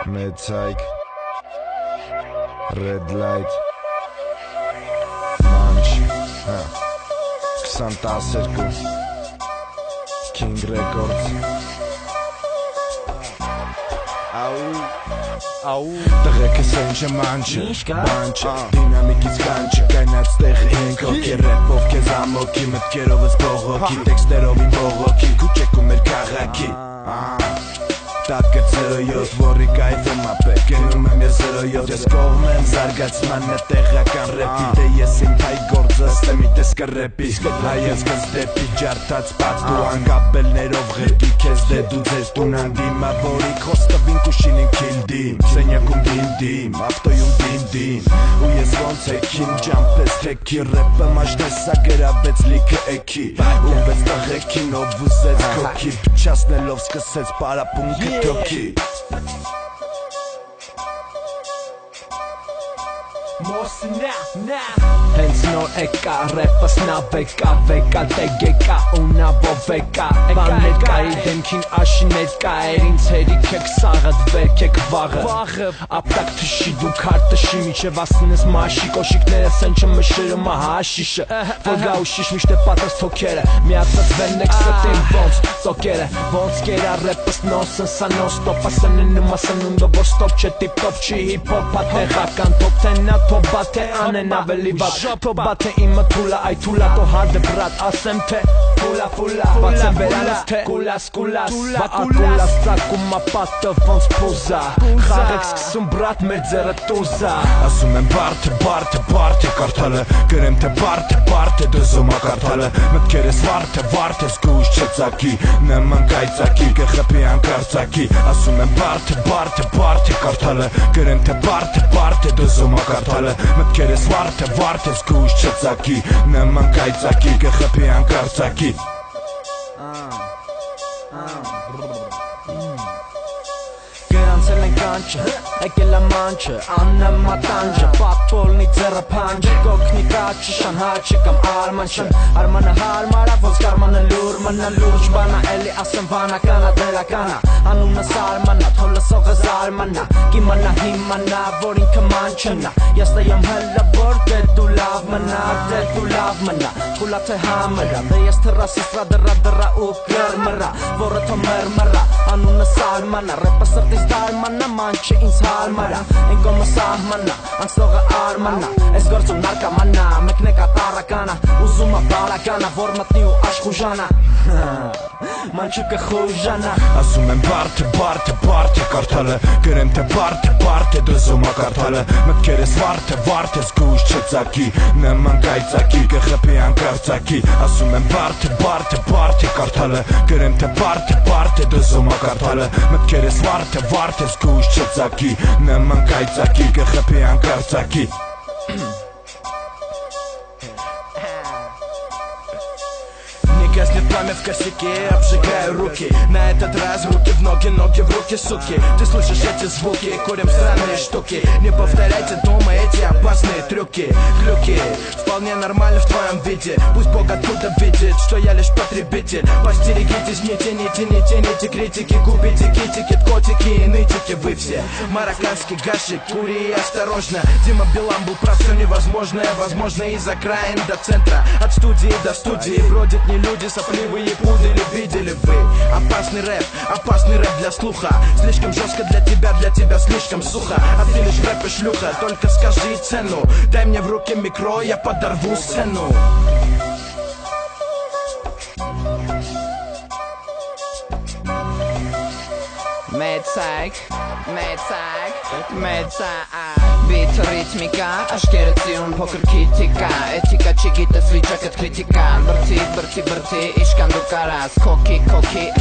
Մեծայք Red Light Manch 2012 King Records Տղեկս են չմանչը Բանչը Դինամիկից կանչը Կայնած տեղ ենք հոգի Ռեպով կեզ ամոքի Մտքերովս բողոքի Տեքստերով իմ բողոքի Կուչեքում էր կաղաքի Տատկը 07 Որի կայվում ապետ Գենում եմ ես 07 Ես կողմ եմ զարգացման է տեղական ռեպի Դե ես իմ հայ գործը ստեմի տես կրեպի Հայս կս դեպի ջարդած պած Դու անգապելներով ղերկի կեզ դե դու ձեզ տուն անդիմա Որի խոստվին կուշինին կիլդիմ Սենյակում դինդիմ Ավտոյում դինդիմ Ու ես ոնց էքին ջամպես թեքի Ռեպը մաշտեսա գրավեց լիքը էքի Ու վեց տղեկին ով վուզեց կոքի Պչասնելով սկսեց պարապունքը Toki Հենց նոր եկա, ռեպս նավեկա, վեկա, դեգեկա, ունավով եկա Բաններ կայի դեմքին աշիներ կայեր, ինձ հերիք եք սաղըտ վերք եք վաղը Ապտակ թշի դու քար տշի, միչև ասնես մաշի, կոշիկները սենչը մշրում հաշիշը Որ գա ու շիշ միշտ է պատրս թոքերը, միացած վեն եք ստին ոնց ծոքերը Ոնց կերա ռեպս նոսն սա նոստոպ, ասնն նմ ասնունդը որ ստոպ չէ տիպ-տոպ չի հիպ-հոպ Ատեղական թոպ թենա թոպ թե անեն ավելի վատ Թոբա թե իմը թուլա, այ թուլա տո հարդը բրատ Ասեմ թե ֆուլա, բացեմ վերանս թե կուլաս Ակուլաս ծակում ապատը ոնց պուզա Խաղեք սկսում բրատ մեր ձերը տուզա Ասում եմ բարդը կարդալը Գրեմ թե բարդը դզում ակարդալը Մտքերես վարդը զգուշ չծակի Նման կայծակի կխպի անկարծակի Ասում եմ բարդը կարդալը Գրեմ թե բարդը դզում ակարդալը Մտքերես վարդը զգուշ չծակի Նման կայծակի կխպի անկարծակի Գրանցել են կանչը, եկել ամանչը, աննեմ մատանջը Պատվոլնի ձերը պանջը, կոքնի կաչը, շանհաչը կամ արմանչը Արմանը հարմարա, ոնց կարմանը լուր, մնա լուրջ բանա Էլի ասեմ վանականա, դերականա, անունս արմանա, թոլսողը զարմանա Կիմանա հիմանա, որ ինքը մանչնա Ես տայեմ հելը, որ դե դու լավ մնա Կուլա թե համըրա, դե ես թրասիսրա դրա ու գրմըրա Որը թո մերմըրա, անունս արմանա Ռեպը սրտիս դարմանա, մանչը ինձ հարմարա Են կոմը սահմանա, անցողը արմանա Ես գործում նարկամանա, մեկնեկա տարականա Ուզումա բարականա, որ մտնի ու աշխուժանա Մանչը կխուժանա Ասում եմ բարդը կարդալը Գրեմ թե բարդը դզում ակարդալը Մտքերես վարդը զգուշ չծակի Նման կայծակի կխպի անկարծակի Ասում եմ բարդը կարդալը Գրեմ թե բարդը դզում ակարդալը Մտքերես վարդը զգուշ չծակի Նման կայծակի կխպի անկարծակի Гаснет пламя в косяке, обжигаю руки На этот раз руки в ноги в руки, суки Ты слышишь эти звуки, курим странные штуки Не повторяйте дома эти опасные трюки Глюки, вполне нормально в твоем виде Пусть Бог оттуда видит, что я лишь потребитель Постерегитесь, не тяните критики Губите китики, котики и нытики Вы все марокканский гашик, кури осторожно Дима Билан был прав, все невозможное Возможно из окраин до центра От студии до студии бродят не люди Сопливые пудели, видели вы опасный рэп для слуха Слишком жестко для тебя слишком сухо А ты лишь рэп и шлюха, только скажи цену Дай мне в руки микро, я подорву сцену Մեծայք Բիթ ռիթմիկա, աշկերը ծիրուն փոքր քիթիկա Էթիկա չգիտես վիճակըտ քրիտիկա Բրթի, իշկան դու կարաս Քոքի,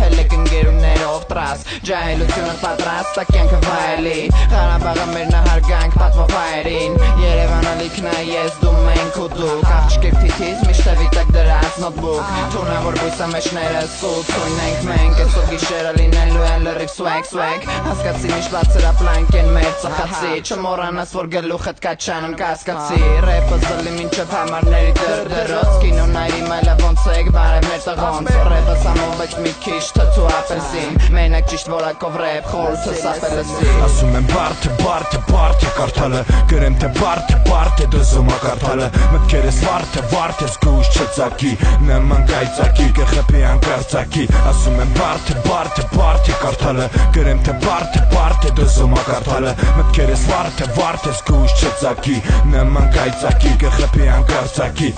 հել եք ընգերումներով տրաս Ջահելությունը պատրաստ, տակյանքը վայելի Ղարաբաղը մեր նահարգանք պատվով հայերին Երևանը լիքնա ես, դու մենք ու դուք Աղջկեվ թիթիz, միշտ վիտակ դրած նոտբուկ Թունա որ բույսա մեջները սուկ Թույն ենք մենք, այսօր գիշերը լինելու են լրիվ swag Հասկացի միշտ բացրա պլանք են մեր ծխացի Չմորանաս որ գլուխդ կաչանում կասկածի Ռեպը զլի մինչև համարների դրդրոց Կինո նայրի մայլը ոնց եք բարև մեր տղոնց Ռեպը սամով վեջ մի քիչ թթու ապելսին Մենակ ճիշտ որակով ռեպ խորհուրդը սապելեսի Ասում եմ բարդ է կարդալը Գրեմ թե բարդ է դզում ակարդալը Մտքերս վարդ է զգույշ չծակի Նման կայծակի կխպի անկարծակի Ասում եմ բարդ է կարդալը Գրեմ թե բարդ է դզում ակարդալը Մտքերս վարդ է զգույշ չծակի Նման կայծակի կխպի անկարծակի